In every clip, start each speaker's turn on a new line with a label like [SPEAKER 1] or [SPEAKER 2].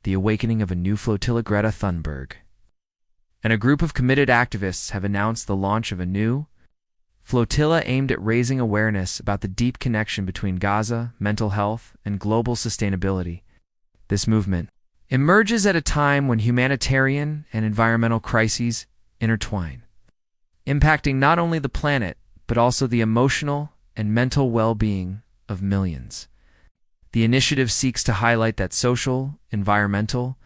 [SPEAKER 1] the awakening of a new flotilla. Greta Thunberg and a group of committed activists have announced the launch of a new flotilla aimed at raising awareness about the deep connection between Gaza, mental health, and global sustainability. This movement emerges at a time when humanitarian and environmental crises intertwine, impacting not only the planet, but also the emotional and mental well-being of millions. The initiative seeks to highlight that social, environmental,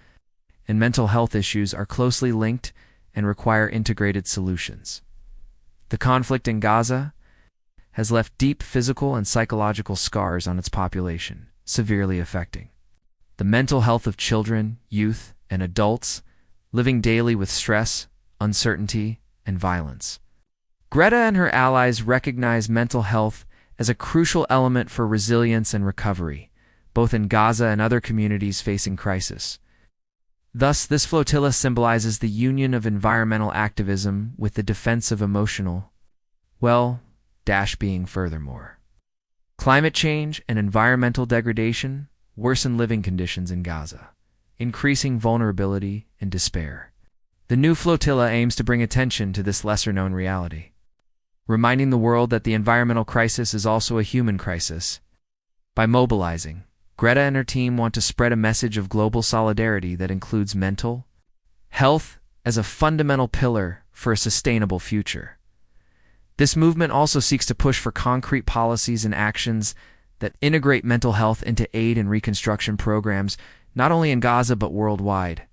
[SPEAKER 1] and mental health issues are closely linked and require integrated solutions. The conflict in Gaza has left deep physical and psychological scars on its population, severely affecting the mental health of children, youth, and adults living daily with stress, uncertainty, and violence. Greta and her allies recognize mental health as a crucial element for resilience and recovery, both in Gaza and other communities facing crisis. Thus, this flotilla symbolizes the union of environmental activism with the defense of emotional well-being. Furthermore, climate change and environmental degradation worsen living conditions in Gaza, increasing vulnerability and despair. The new flotilla aims to bring attention to this lesser-known reality, reminding the world that the environmental crisis is also a human crisis. By mobilizing, Greta and her team want to spread a message of global solidarity that includes mental health as a fundamental pillar for a sustainable future. This movement also seeks to push for concrete policies and actions that integrate mental health into aid and reconstruction programs, not only in Gaza but worldwide.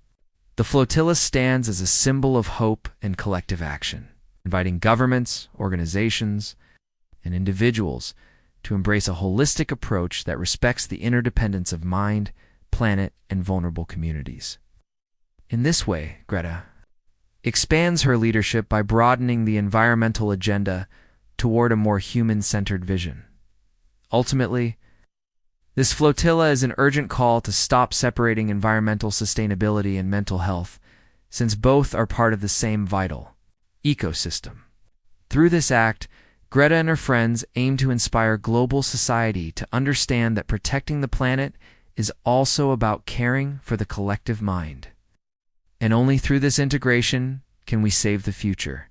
[SPEAKER 1] The flotilla stands as a symbol of hope and collective action, inviting governments, organizations, and individuals to embrace a holistic approach that respects the interdependence of mind, planet, and vulnerable communities. In this way, Greta expands her leadership by broadening the environmental agenda toward a more human-centered vision. Ultimately, this flotilla is an urgent call to stop separating environmental sustainability and mental health, since both are part of the same vital ecosystem. Through this act, Greta and her friends aim to inspire global society to understand that protecting the planet is also about caring for the collective mind. And only through this integration can we save the future.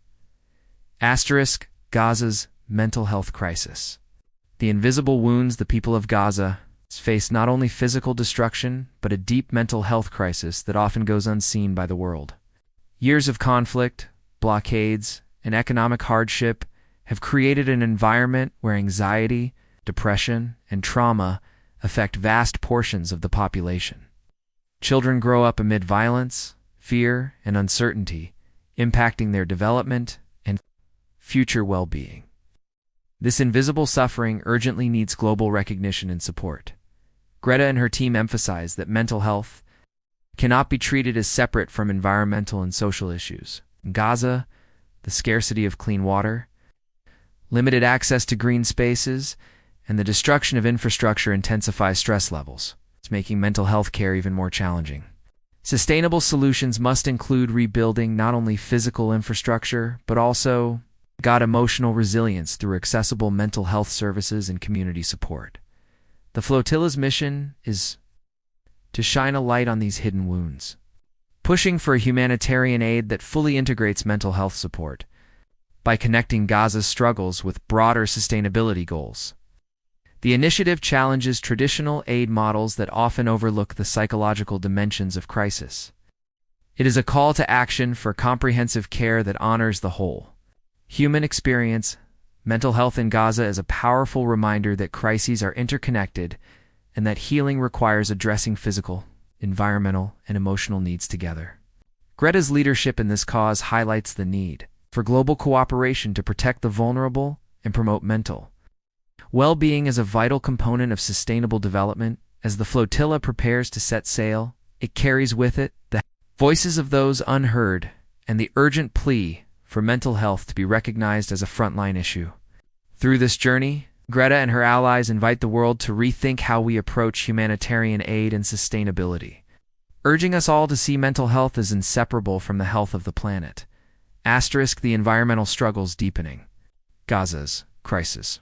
[SPEAKER 1] Gaza's mental health crisis. The invisible wounds the people of Gaza face not only physical destruction, but a deep mental health crisis that often goes unseen by the world. Years of conflict, blockades, and economic hardship have created an environment where anxiety, depression, and trauma affect vast portions of the population. Children grow up amid violence, fear, and uncertainty, impacting their development and future well-being. This invisible suffering urgently needs global recognition and support. Greta and her team emphasize that mental health cannot be treated as separate from environmental and social issues. In Gaza, the scarcity of clean water, limited access to green spaces, and the destruction of infrastructure intensify stress levels. It's making mental health care even more challenging. Sustainable solutions must include rebuilding not only physical infrastructure, but also emotional resilience through accessible mental health services and community support. The flotilla's mission is to shine a light on these hidden wounds, pushing for a humanitarian aid that fully integrates mental health support by connecting Gaza's struggles with broader sustainability goals. The initiative challenges traditional aid models that often overlook the psychological dimensions of crisis. It is a call to action for comprehensive care that honors the whole human experience. Mental health in Gaza is a powerful reminder that crises are interconnected and that healing requires addressing physical, environmental, and emotional needs together. Greta's leadership in this cause highlights the need for global cooperation to protect the vulnerable and promote mental well-being as a vital component of sustainable development. As the flotilla prepares to set sail, it carries with it the voices of those unheard and the urgent plea for mental health to be recognized as a frontline issue. Through this journey, Greta and her allies invite the world to rethink how we approach humanitarian aid and sustainability, urging us all to see mental health as inseparable from the health of the planet. The environmental struggles deepening. Gaza's crisis.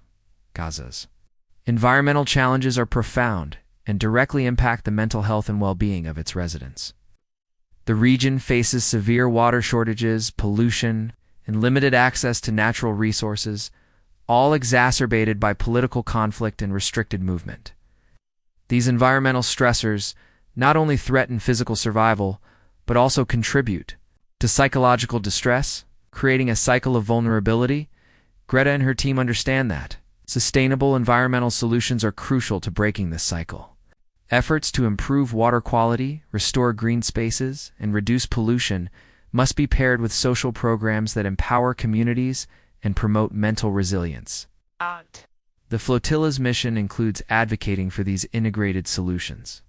[SPEAKER 1] Gaza's environmental challenges are profound and directly impact the mental health and well-being of its residents. The region faces severe water shortages, pollution, and limited access to natural resources, all exacerbated by political conflict and restricted movement. These environmental stressors not only threaten physical survival, but also contribute to psychological distress, creating a cycle of vulnerability. Greta and her team understand that sustainable environmental solutions are crucial to breaking this cycle. Efforts to improve water quality, restore green spaces, and reduce pollution must be paired with social programs that empower communities and promote mental resilience. The Flotilla's mission includes advocating for these integrated solutions,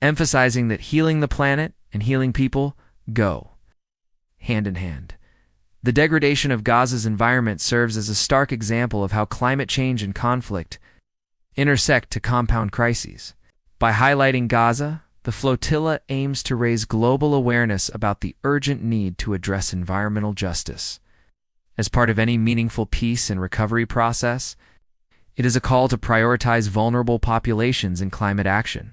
[SPEAKER 1] emphasizing that healing the planet and healing people go hand in hand. The degradation of Gaza's environment serves as a stark example of how climate change and conflict intersect to compound crises. By highlighting Gaza, the Flotilla aims to raise global awareness about the urgent need to address environmental justice. As part of any meaningful peace and recovery process, it is a call to prioritize vulnerable populations in climate action.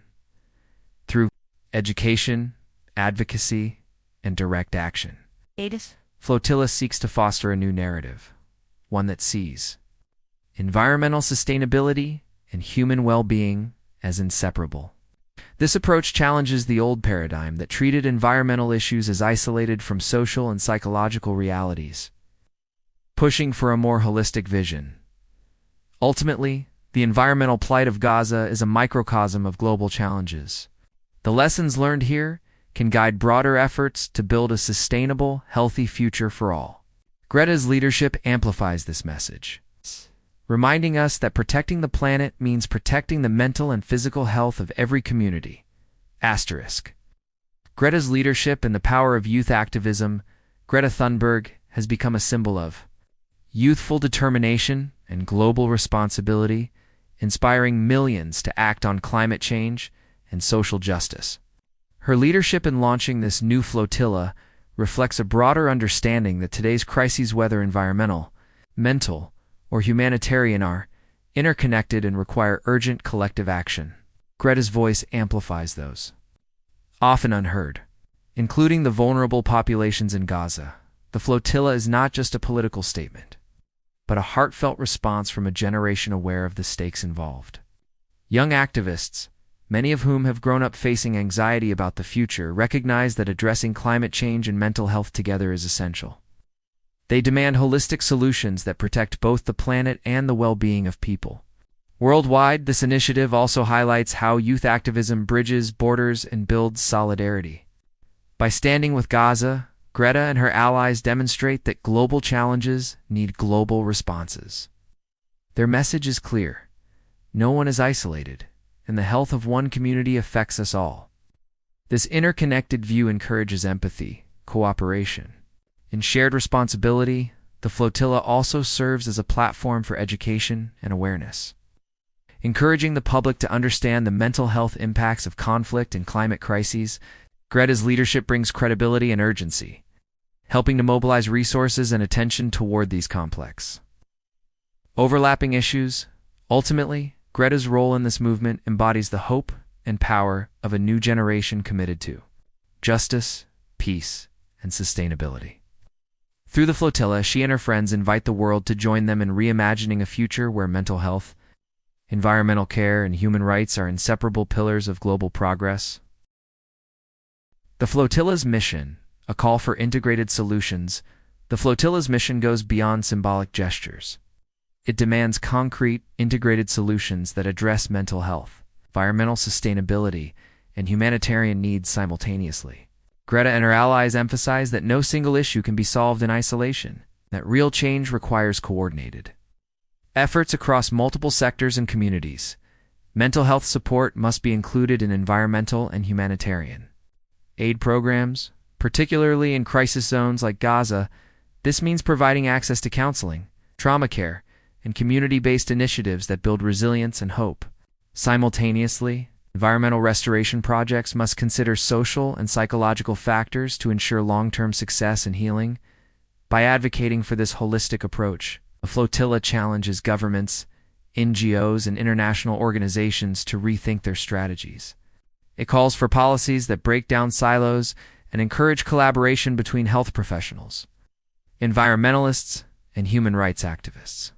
[SPEAKER 1] Through education, advocacy, and direct action, Flotilla seeks to foster a new narrative, one that sees environmental sustainability and human well-being as inseparable. This approach challenges the old paradigm that treated environmental issues as isolated from social and psychological realities, pushing for a more holistic vision. Ultimately, the environmental plight of Gaza is a microcosm of global challenges. The lessons learned here can guide broader efforts to build a sustainable, healthy future for all. Greta's leadership amplifies this message, reminding us that protecting the planet means protecting the mental and physical health of every community. Greta's leadership and the power of youth activism. Greta Thunberg has become a symbol of youthful determination and global responsibility, inspiring millions to act on climate change and social justice. Her leadership in launching this new flotilla reflects a broader understanding that today's crises, whether environmental, mental, or humanitarian, are interconnected and require urgent collective action. Greta's voice amplifies those often unheard, including the vulnerable populations in Gaza. The flotilla is not just a political statement, but a heartfelt response from a generation aware of the stakes involved. Young activists, many of whom have grown up facing anxiety about the future, recognize that addressing climate change and mental health together is essential. They demand holistic solutions that protect both the planet and the well-being of people. Worldwide, this initiative also highlights how youth activism bridges borders and builds solidarity. By standing with Gaza, Greta and her allies demonstrate that global challenges need global responses. Their message is clear: no one is isolated, and the health of one community affects us all. This interconnected view encourages empathy, cooperation, and shared responsibility. The flotilla also serves as a platform for education and awareness, encouraging the public to understand the mental health impacts of conflict and climate crises. Greta's leadership brings credibility and urgency, helping to mobilize resources and attention toward these complex, overlapping issues. Ultimately, Greta's role in this movement embodies the hope and power of a new generation committed to justice, peace, and sustainability. Through the flotilla, she and her friends invite the world to join them in reimagining a future where mental health, environmental care, and human rights are inseparable pillars of global progress. The flotilla's mission, a call for integrated solutions. The flotilla's mission goes beyond symbolic gestures. It demands concrete, integrated solutions that address mental health, environmental sustainability, and humanitarian needs simultaneously. Greta and her allies emphasize that no single issue can be solved in isolation, that real change requires coordinated efforts across multiple sectors and communities. Mental health support must be included in environmental and humanitarian aid programs, particularly in crisis zones like Gaza. This means providing access to counseling, trauma care, and community-based initiatives that build resilience and hope. Simultaneously, environmental restoration projects must consider social and psychological factors to ensure long-term success and healing. By advocating for this holistic approach, the flotilla challenges governments, NGOs and international organizations to rethink their strategies. It calls for policies that break down silos and encourage collaboration between health professionals, environmentalists, and human rights activists.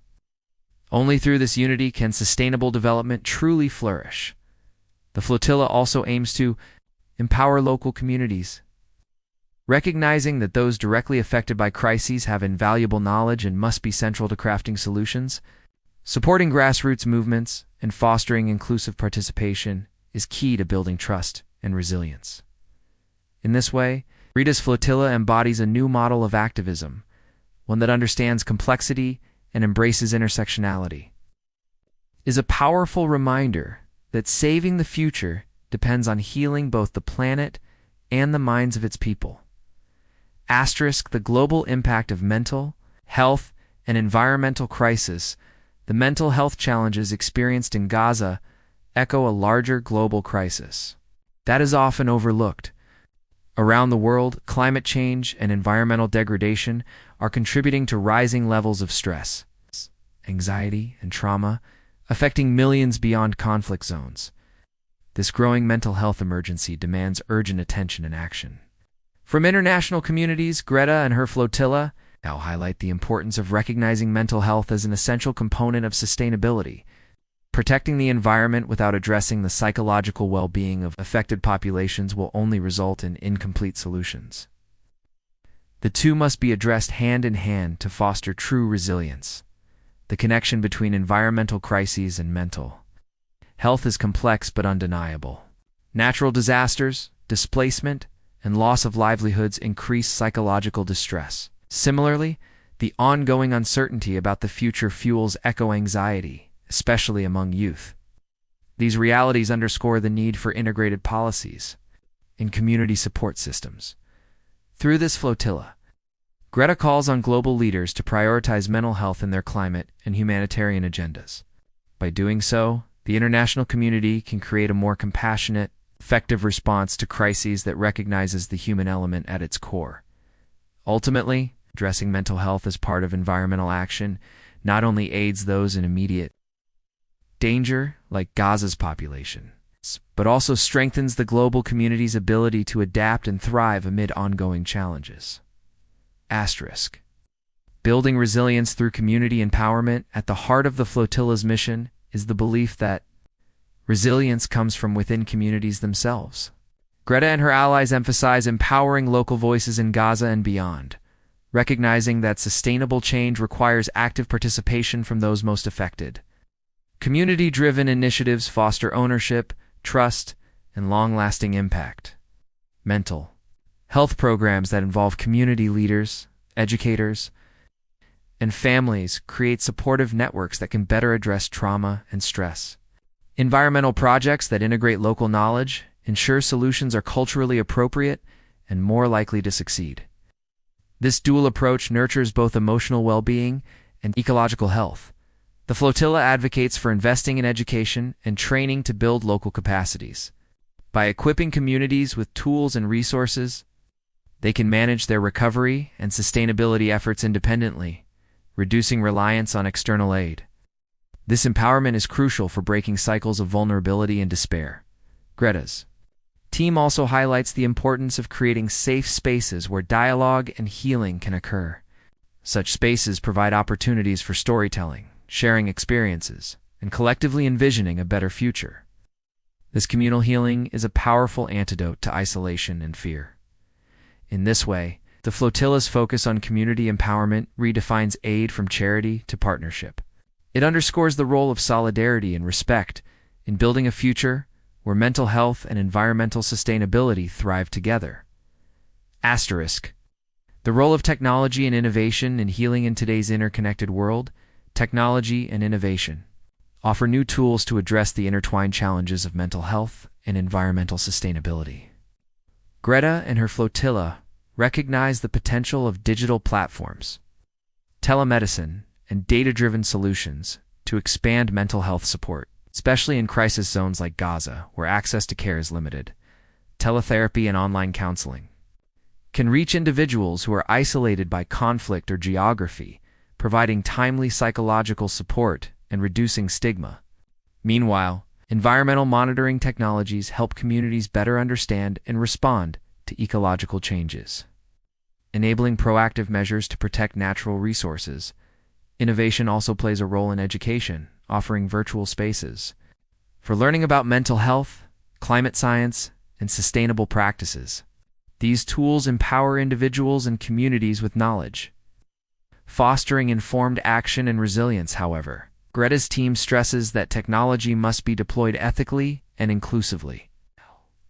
[SPEAKER 1] Only through this unity can sustainable development truly flourish. The flotilla also aims to empower local communities, recognizing that those directly affected by crises have invaluable knowledge and must be central to crafting solutions. Supporting grassroots movements and fostering inclusive participation is key to building trust and resilience. In this way, Greta's flotilla embodies a new model of activism, one that understands complexity and embraces intersectionality. It is a powerful reminder that saving the future depends on healing both the planet and the minds of its people. The global impact of mental, health, and environmental crisis. The mental health challenges experienced in Gaza echo a larger global crisis that is often overlooked. Around the world, climate change and environmental degradation are contributing to rising levels of stress, anxiety, and trauma, affecting millions beyond conflict zones. This growing mental health emergency demands urgent attention and action. From international communities, Greta and her flotilla now highlight the importance of recognizing mental health as an essential component of sustainability. Protecting the environment without addressing the psychological well-being of affected populations will only result in incomplete solutions. The two must be addressed hand in hand to foster true resilience. The connection between environmental crises and mental health is complex but undeniable. Natural disasters, displacement, and loss of livelihoods increase psychological distress. Similarly, the ongoing uncertainty about the future fuels eco-anxiety, especially among youth. These realities underscore the need for integrated policies and community support systems. Through this flotilla, Greta calls on global leaders to prioritize mental health in their climate and humanitarian agendas. By doing so, the international community can create a more compassionate, effective response to crises that recognizes the human element at its core. Ultimately, addressing mental health as part of environmental action not only aids those in immediate danger, like Gaza's population, but also strengthens the global community's ability to adapt and thrive amid ongoing challenges. Building resilience through community empowerment. At the heart of the flotilla's mission is the belief that resilience comes from within communities themselves. Greta and her allies emphasize empowering local voices in Gaza and beyond, recognizing that sustainable change requires active participation from those most affected. Community-driven initiatives foster ownership, trust, and long-lasting impact. Mental health programs that involve community leaders, educators, and families create supportive networks that can better address trauma and stress. Environmental projects that integrate local knowledge ensure solutions are culturally appropriate and more likely to succeed. This dual approach nurtures both emotional well-being and ecological health. The flotilla advocates for investing in education and training to build local capacities. By equipping communities with tools and resources, they can manage their recovery and sustainability efforts independently, reducing reliance on external aid. This empowerment is crucial for breaking cycles of vulnerability and despair. Greta's team also highlights the importance of creating safe spaces where dialogue and healing can occur. Such spaces provide opportunities for storytelling, sharing experiences, and collectively envisioning a better future. This communal healing is a powerful antidote to isolation and fear. In this way, the flotilla's focus on community empowerment redefines aid from charity to partnership. It underscores the role of solidarity and respect in building a future where mental health and environmental sustainability thrive together. The role of technology and innovation in healing in today's interconnected world. Technology and innovation offer new tools to address the intertwined challenges of mental health and environmental sustainability. Greta and her flotilla recognize the potential of digital platforms, telemedicine, and data-driven solutions to expand mental health support, especially in crisis zones like Gaza, where access to care is limited. Teletherapy and online counseling can reach individuals who are isolated by conflict or geography, providing timely psychological support and reducing stigma. Meanwhile, environmental monitoring technologies help communities better understand and respond to ecological changes. Enabling proactive measures to protect natural resources. Innovation also plays a role in education, offering virtual spaces for learning about mental health, climate science, and sustainable practices. These tools empower individuals and communities with knowledge, fostering informed action and resilience. However, Greta's team stresses that technology must be deployed ethically and inclusively,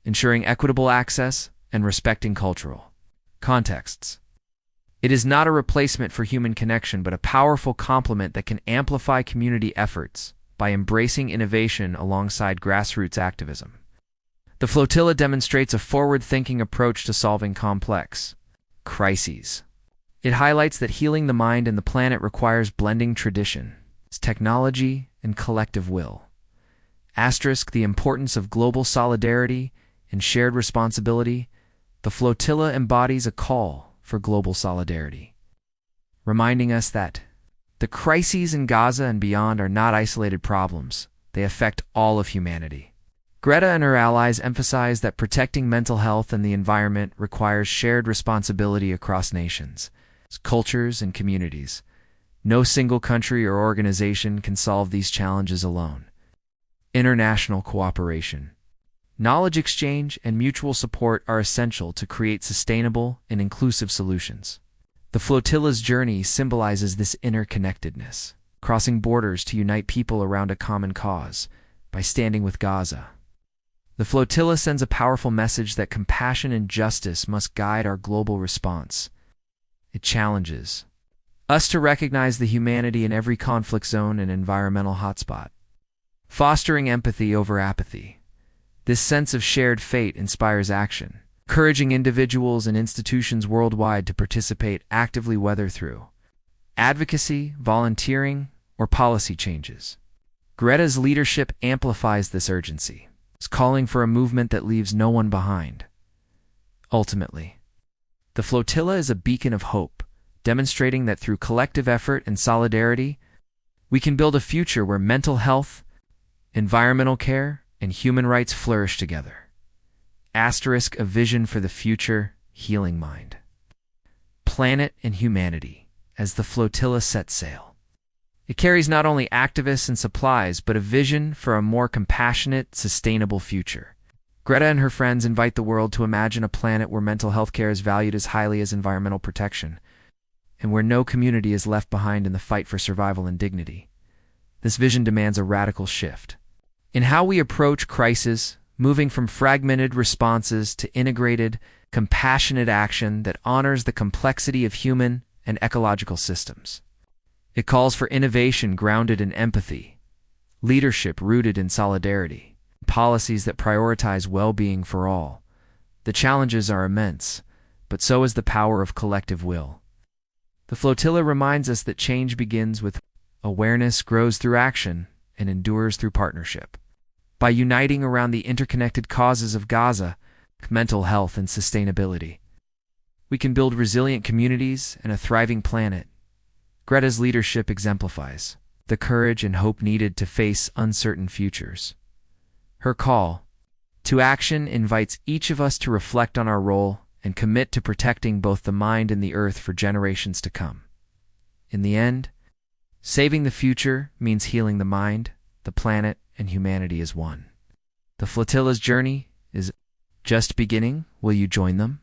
[SPEAKER 1] ensuring equitable access and respecting cultural contexts. It is not a replacement for human connection, but a powerful complement that can amplify community efforts by embracing innovation alongside grassroots activism. The Flotilla demonstrates a forward-thinking approach to solving complex crises. It highlights that healing the mind and the planet requires blending tradition, technology, and collective will. The importance of global solidarity and shared responsibility. The Flotilla embodies a call for global solidarity, reminding us that the crises in Gaza and beyond are not isolated problems. They affect all of humanity. Greta and her allies emphasize that protecting mental health and the environment requires shared responsibility across nations, cultures, and communities. No single country or organization can solve these challenges alone. International cooperation, knowledge exchange, and mutual support are essential to create sustainable and inclusive solutions. The Flotilla's journey symbolizes this interconnectedness, crossing borders to unite people around a common cause by standing with Gaza. The Flotilla sends a powerful message that compassion and justice must guide our global response. It challenges us to recognize the humanity in every conflict zone and environmental hotspot, fostering empathy over apathy. This sense of shared fate inspires action, encouraging individuals and institutions worldwide to participate actively, whether through advocacy, volunteering, or policy changes. Greta's leadership amplifies this urgency, calling for a movement that leaves no one behind. Ultimately, the Flotilla is a beacon of hope, demonstrating that through collective effort and solidarity, we can build a future where mental health, environmental care, and human rights flourish together. A vision for the future, healing mind, planet, and humanity as the Flotilla sets sail. It carries not only activists and supplies, but a vision for a more compassionate, sustainable future. Greta and her friends invite the world to imagine a planet where mental health care is valued as highly as environmental protection, and where no community is left behind in the fight for survival and dignity. This vision demands a radical shift in how we approach crisis, moving from fragmented responses to integrated, compassionate action that honors the complexity of human and ecological systems. It calls for innovation grounded in empathy, leadership rooted in solidarity, policies that prioritize well-being for all. The challenges are immense, but so is the power of collective will. The Flotilla reminds us that change begins with awareness, grows through action, and endures through partnership. By uniting around the interconnected causes of Gaza, mental health, and sustainability, we can build resilient communities and a thriving planet. Greta's leadership exemplifies the courage and hope needed to face uncertain futures. Her call to action invites each of us to reflect on our role and commit to protecting both the mind and the earth for generations to come. In the end, saving the future means healing the mind, the planet, and humanity as one. The Flotilla's journey is just beginning. Will you join them?